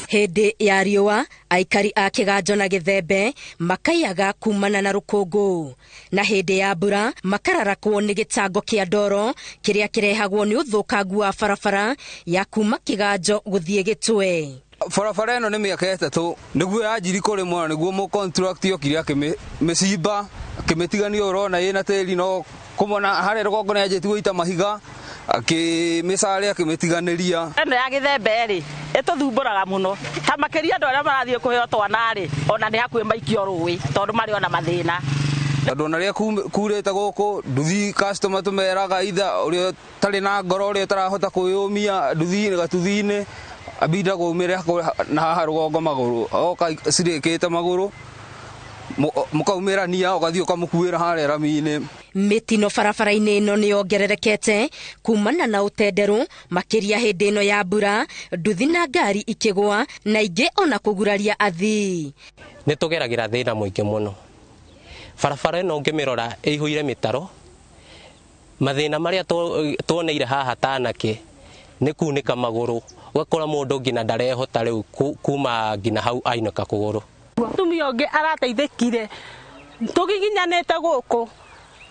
Hĩndĩ ya riũa aikari a Kiganjo na Gĩthembe makaiyaga kumana na rũkũngũ, na hĩndĩ ya mbura makararakwo nĩ gĩtango kĩa ndoro kĩrĩa kĩrehagwo nĩ ũthũkangu wa barabara ya kuma Kiganjo gũthiĩ Gĩtwe. Barabara ĩno nĩ mĩaka 3 nĩguo yanjiri kũrĩmwo nĩguo mũ contract yokire akĩmĩcimba akĩmĩtigania ũrona ĩna tĩri no kumona hare rũgongo nĩ anjĩti gũita mahiga akĩmĩcare akĩmĩtiganĩria. Ĩno ya gĩthembe rĩ ĩtũthumbũraga mũno ta makĩria andũ arĩa marathiĩ kũheo twana rĩ ona nĩ hakuhĩ maikio rũĩ tondũ marĩ ona mathĩna. Tondũ ona rĩrĩa kurĩte gũkũ nduthi customer tũmeraga itha ũrĩa tarĩ na ngoro ũrĩa ũtarahota kwĩyũmia nduthi-inĩ gatuthinĩ abinda gũmĩre na haha rũgongo magũrũ oka cirĩkĩte magũrũ mũkaumĩrania ũgathiĩ ũkamũkuĩra harĩa rami-inĩ. Mĩtino barabara-inĩ ĩno nĩyongererekete kumana na ũtenderũ makĩria hĩndĩ ĩno ya mbura, nduthi na ngari ikĩgwa na ingĩ ona kũguraria athii. Nĩtũgeragĩra thĩna mũingĩ mũno. Barabara ĩno ngĩmĩrora ĩihũire mĩtaro, mathĩna marĩa tuoneire haha tanake nĩ kunĩka magũrũ, ũgakora mũndũ nginya ndarehota rĩu kuma nginya hau ainũka kũgũrũ. Mũtumia ũngĩ arateithĩkire tũgiginyanĩte gũkũ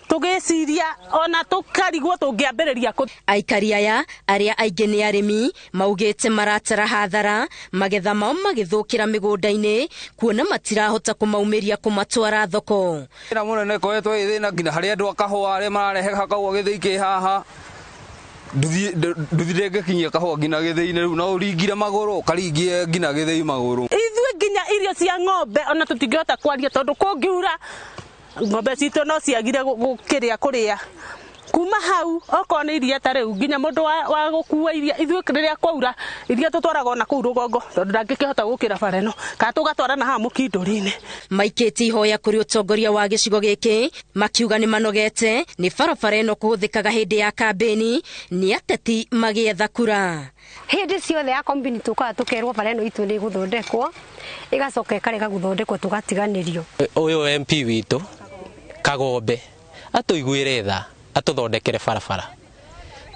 tũgĩciria ona tũkarigwo tũngĩambĩrĩria kũ. Aikari aya arĩa aingĩ nĩ arĩmi maugĩte maratara hathara magetha mao magĩthũkĩra mĩgũnda-inĩ kuona matirahota kũmaumĩria kũmatwara thoko. Thĩna mũnene koretwo thĩna nginya harĩ andũ a kahũa arĩa mararehe kahũa gĩthĩi kĩ haha nduthi ndĩngĩkinyia kahũa nginya gĩthĩi-inĩ rĩu no ũringire magũrũ ũkaringie nginya gĩthĩi magũrũ. Ithuĩ nginya irio cia ng'ombe ona tũtingĩhota kwaria tondũ kũngiura ng'ombe citũ no ciagire kũrĩa kuma hau okorwo nĩ iria ta rĩu nginya mũndũ wa gũkua iria ithuĩ rĩrĩa kwaura iria tũtwaraga ona kũu rũgongo tondũ ndangĩkĩhota gũkĩra bara ĩno kana tũgatwarana haha mũkindũri-inĩ. Maikĩtie ihoya kũrĩ ũtongoria wa gĩcigo gĩkĩ makiuga nĩ manogete nĩ barabara ĩno kũhũthĩkaga hĩndĩ ya kambĩni nĩ ateti magĩetha kura. Hĩndĩ ciothe ya kombini tũkaga tũkerwo bara ĩno itũ nĩ gũthondekwo ĩgacoka ĩkarega gũthondekwo tũgatiganĩrio. Ũyũ MP witũ Kagombe atũiguĩre tha atũthondekere barabara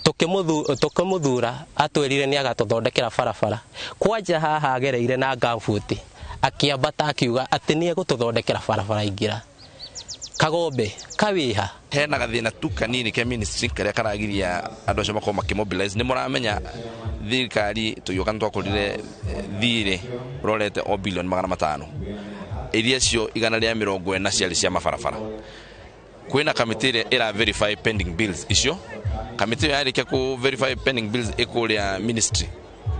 tũkĩmũthura atwĩrire nĩ agatũthondekera barabara kwanja haha agereire na gambuti akĩambata akiuga atĩ nĩ egũtũthondekera barabara ingĩra. Kagombe kawĩha hena gathĩna tu kanini ke ministry karĩa karagiria andũ acio makorwo makĩmobilize. Nĩ mũramenya thirikari tũgĩũka nĩ twakũrire thirĩ ũrorete o bilioni 500 iria cio 140 ciarĩ cia mabarabara. Kwĩna kamĩtĩ ĩrĩa ĩra verify pending bills icio. Kamĩtĩ ĩyo yarĩkia ku verify pending bills ĩkũrĩa ministry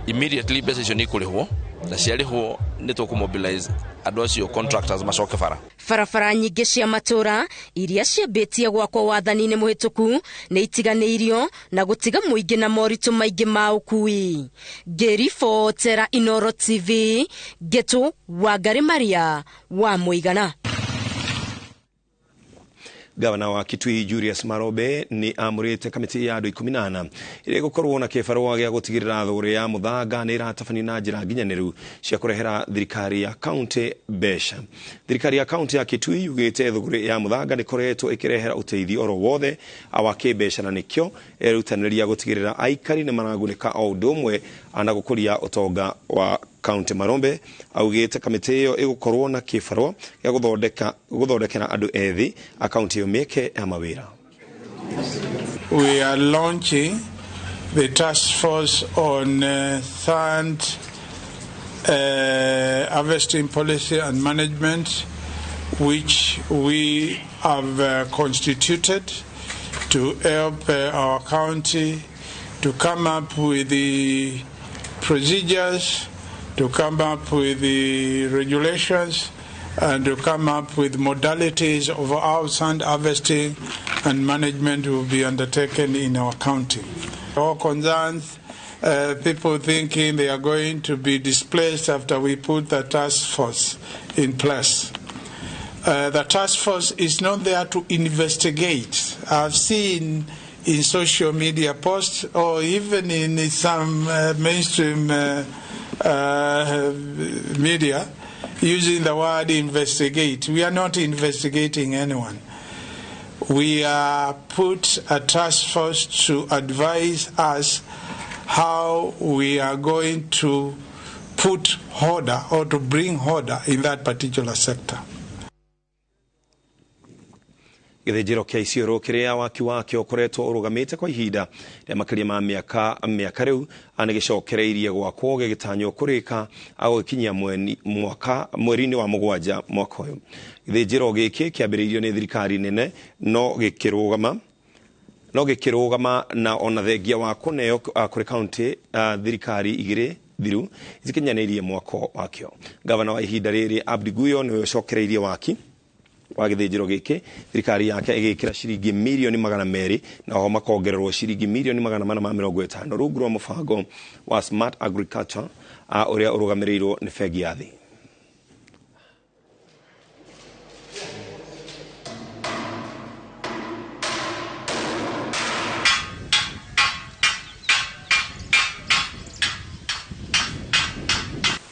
immediately mbeca icio nĩ ikũrĩhwo na ciarĩhwo nĩ tũkũmobilize andũ acio contractors macoke bara. Barabara nyingĩ cia matũra iria ciambĩtie gwakwo wathani-inĩ mũhĩtũku nĩ itiganĩirio na gũtiga mũingĩ na moritũ maingĩ ma ũkui. Ngĩribotera INooro TV Getu Wangari Maria wa Mũigana. Gavana wa Kitui Julius Marobe ni amurite kamiti ya andũ 18 ĩrĩa gũkorwo na kĩbarũa gĩa gũtigĩrĩra thũgũrĩ ya mũthanga nĩ ĩratabania na njĩra nginyanĩru cia kũrehera thirikari ya kaunti mbeca. Thirikari ya kaunti ya Kitui yugĩte thũgũrĩ ya mũthanga nĩ koretwo ĩkĩrehera ũteithio oro wothe wa kĩmbeca na nĩkĩo ĩrutanĩria gũtigĩrĩra aikari nĩ maragunĩka o ũndũ ũmwe na gũkũria ũtonga wa kaunti. Marombe augĩte kamĩtĩ ĩyo ĩgũkorwo na kĩbarũa gĩa gũthondekera andũ ethĩ akaunti ĩyo mĩeke ya mawĩra. We are launching the task force on sand harvesting policy and management, which we have constituted to help our county to come up with the procedures, to come up with the regulations, and to come up with modalities of how sand harvesting and management will be undertaken in our county. All concerns, people thinking they are going to be displaced after we put the task force in place. The task force is not there to investigate. I've seen in social media posts or even in some mainstream media using the word investigate. We are not investigating anyone. We put a task force to advise us how we are going to put order or to bring order in that particular sector. Gĩthĩnjĩro kĩa Isiolo kĩrĩa waki wakĩo ũkoretwo ũrũgamĩte kwa ihinda rĩa makĩria ma mĩaka rĩu anĩgĩcokereirie gwakwo gĩgĩtanywo kũrĩka agũgĩkinyia mweri-inĩ wa mũgwanja mwaka ũyũ. Gĩthĩnjĩro gĩkĩ kĩambĩrĩirio nĩ thirikari nene no gĩkĩrũgama no gikirugama na ona thengia wa kuneo kuri county thirikari igire thiru izikinyanirie mwako wakio. Gavana wa ihinda riri Abdi Guyo niwe ucokereirie waki wa githijiro giki thirikari yake igikira ciringi milioni 200 na ho makongererwo ciringi milioni 450 rungu rwa mubango wa Smart Agriculture uria urugamirirwo ni bengi ya thi.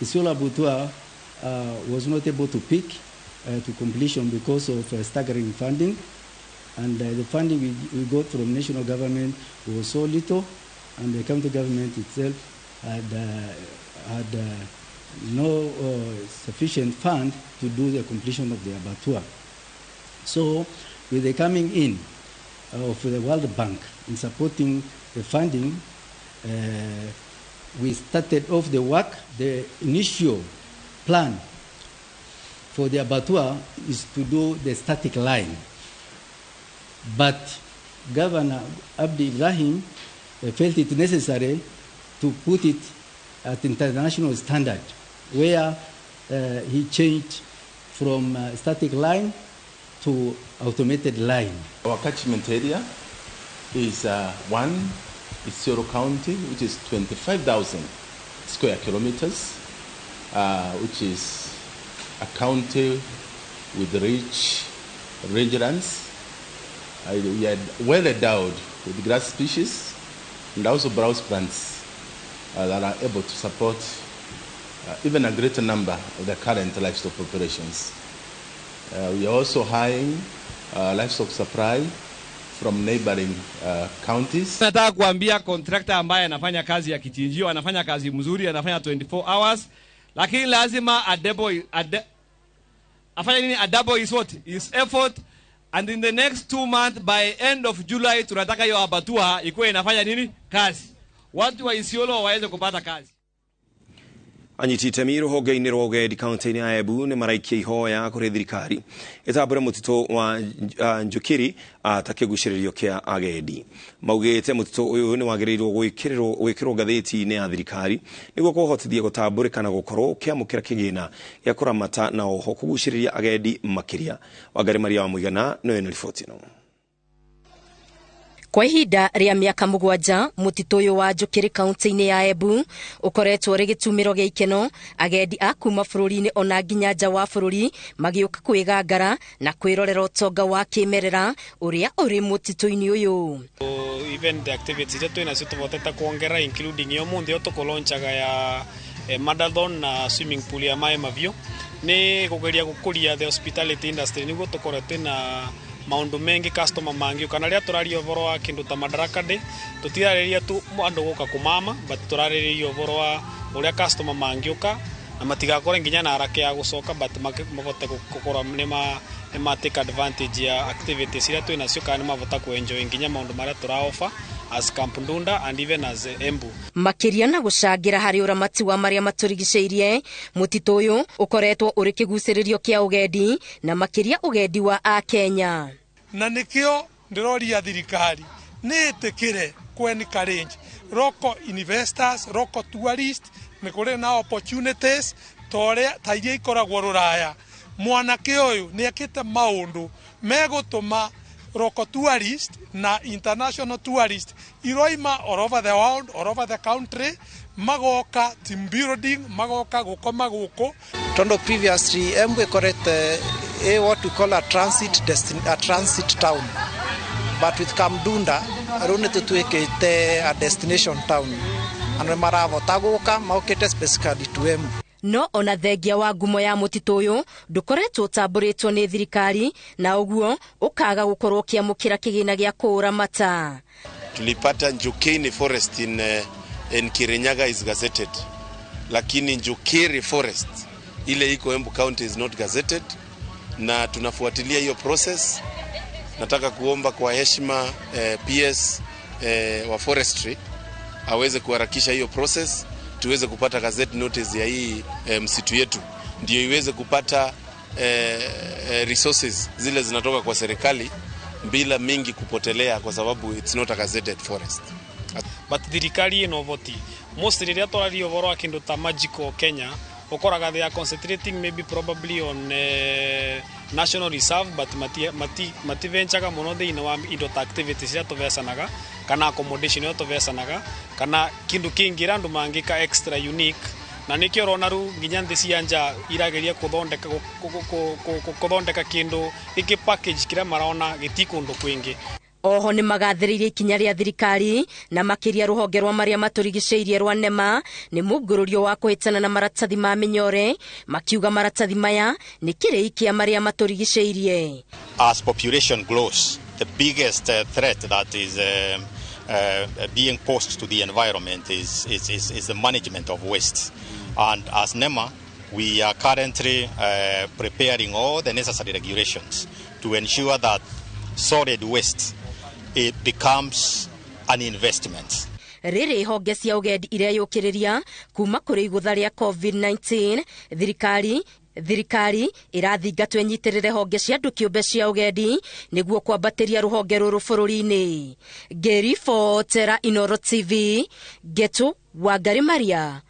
Isiolo Abattoir was not able to pick to completion because of staggering funding, and the funding we got from national government was so little, and the county government itself had no sufficient fund to do the completion of the abattoir. So with the coming in of the World Bank in supporting the funding, we started off the work. The initial plan for the abattoir is to do the static line. But Governor Abdi Ibrahim felt it necessary to put it at international standard, where he changed from static line to automated line. Our catchment area is one Isiolo County, which is 25,000 square kilometers, which is a county with rich rangelands. We are well endowed with grass species and also browse plants that are able to support even a greater number of the current livestock populations. We are also hiring livestock supply from neighboring counties. Nataka kuambia contractor ambaye anafanya kazi ya kichinjio, anafanya kazi mzuri, anafanya 24 hours, lakini lazima afanye nini? Double is what? His effort, and in the next 2 months, by end of July, tunataka hiyo abattoir ikuwe inafanya nini? Kazi. Watu wa Isiolo waweze kupata kazi. Anyitite miru hoge-ini rwa ugedi kaunti-ini ya Embu ni maraikia ihoya kuri thirikari itambure mutito wa njukiri atakiguciririo kia agedi. Maugite mutito uyu ni wagirirwo gwikirwo ngathiti-ini ya thirikari niguo kuhotithia gutamburika na gukorwo kiamukira kigina gia kuramata na oho kuguciriria agedi makiria. Wangari Maria wa Muigana niwe ni riboti ino. Kwa ihinda ria miaka 7 mutito uyu wa njukiri kaunti-ini ya Embu ukoretwo ri gitumiro gia ikeno, agendi a kuma bururi-ini ona nginya nja wa bururi magiuka kwigangara na kwirorera utonga wa kimerera uria uri mutito-ini uyu. Even the activities that twina cio tuvotete kuongera, including yo mundi yo tukolonchaga ya marathon na swimming pool ya Mai Maviu, ni kugeria gukuria the hospitality industry niguo tukorete na maundu mengi customer mangi kana ria turario voro wa kindu ta Madaraka Day tutirareria tu andu guka kumama, but turareria voro wa uria customer mangi uka na matigakore nginya na haraka ya gucoka, but mavote gukora ma take advantage ya activities ria twina cio kana mavota ku enjoy nginya maundu maria tura offer as Camp Ndunda and even as Embu. Makiria na gucangira hari uramati wa maria maturigiceirie, mutito uyu ukoretwo uri kiguciririo kia ugendi na makiria ugendi wa a Kenya. Na nikio ndiroria thirikari ni itikire encourage local investors, local tourists, ni kuri na opportunities tore tairia ikoragwo Ruraya. Mwanake uyu ni akite maundu megutuma local tourist na international tourist iroima all over the world, all over the country, magoka team building, magoka gukoma guko. Tondo previously Embu ikorete what we call a transit town, but with Camp Ndunda arone tutuikite a destination town, and maravota guka maukite specifically to Embu. No ona thengia wa ngumo ya mutito uyu ndukoretwo tamburitwo ni thirikari na uguo ukaga gukorwo kiamukira kigina gia kuramata. Tulipata Njukini forest in Kirinyaga is gazetted, lakini Njukiri forest ile iko Embu County is not gazetted, na tunafuatilia hiyo process. Nataka kuomba kwa heshima PS wa forestry aweze kuharakisha hiyo process, tuweze kupata gazette notice ya hii msitu yetu, ndio iweze kupata resources zile zinatoka kwa serikali bila mingi kupotelea kwa sababu it's not a gazetted forest. But thirikari ino voti most riria twario voro akindu ta magical Kenya okoraga they are concentrating maybe probably on national reserve, but mati venchaga muno thiini wa indo ta activities cia tuvecanaga kana accommodation io tuvecanaga kana kindu kingi randu mangika extra unique na nikio urona ru nginya nthi cia nja irageria kuthondeka kindu iki package kira marona gitikundu kwingi. Oho ni magathiririe ikinya ria thirikari na makiria ruhonge rwa maria maturigiceirie rwa NEMA ni mungururio wa kuhitana na maratathi ma minyore makiuga maratathi maya ni kirei kia maria maturigiceirie. As population grows, the biggest threat that is being posed to the environment is the management of waste. And as NEMA, we are currently preparing all the necessary regulations to ensure that solid waste it becomes an investment. Riri honge cia ugendi iria yukiriria kuma kuri igutha ria COVID-19 thirikari irathingatwo inyitirire honge cia andu kiumbe cia ugendi niguo kwambatiria ruhonge ruru bururi-ini. Ngiribotera INooro TV Getu Wangari Maria.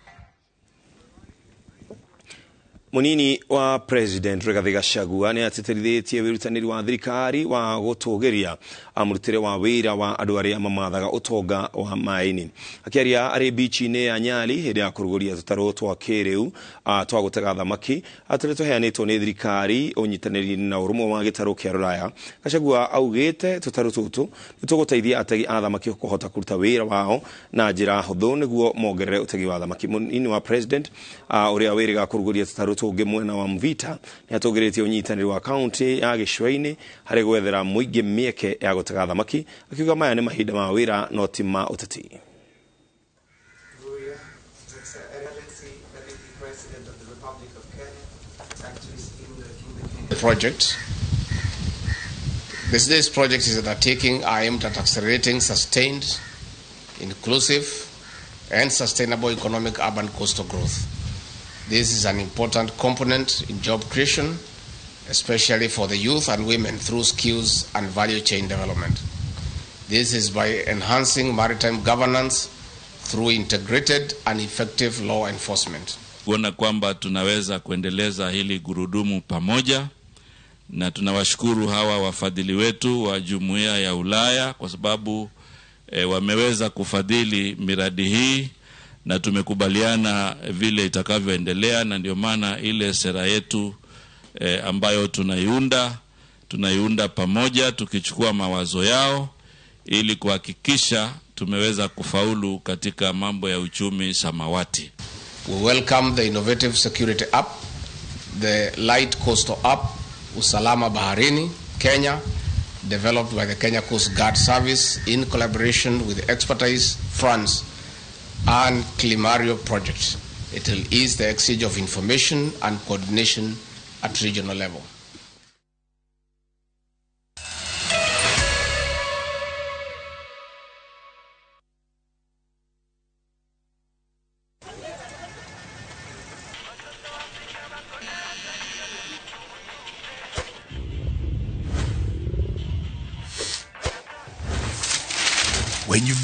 Munini wa President Rigathi Gachagua ni atitiritie wirutaniri wa thirikari wa gutugiria amurutire wa wira wa andu aria mamathaga utonga wa maini. Akiaria ari beach-ini ya Nyali hindi ya kuruguria tutaro twa kiriu twa gutega thamaki atire tuheanitwo ni thirikari unyitaniri na urumwe wa gitaro kia Ruraya. Gachagua augite tutaro tutu nituguteithia ategi a thamaki kuhota kuruta wira wao na njira huthu niguo mongerere utegi wa thamaki. Munini wa President uria wiriga kuruguria tutaro ungi mwena wa Mvita ni atugiretie unyitaniri wa county ya Gicua-ini hari gwethera muingi mieke ya gutega thamaki akiuga maya ni mahinda ma wira no ti ma uteti. Project. This project is undertaking aimed at accelerating sustained, inclusive and sustainable economic urban coastal growth. This is an important component in job creation, especially for the youth and women through skills and value chain development. This is by enhancing maritime governance through integrated and effective law enforcement. Kuona kwamba tunaweza kuendeleza hili gurudumu pamoja, na tunawashukuru hawa wafadhili wetu wa Jumuiya ya Ulaya kwa sababu wameweza kufadhili miradi hii na tumekubaliana vile itakavyoendelea, na ndio maana ile sera yetu ambayo tunaiunda pamoja tukichukua mawazo yao ili kuhakikisha tumeweza kufaulu katika mambo ya uchumi samawati. We welcome the innovative security app, the light coastal app, Usalama Baharini, Kenya, developed by the Kenya Coast Guard Service in collaboration with Expertise France and Climario project. It will ease the exchange of information and coordination at regional level. When you've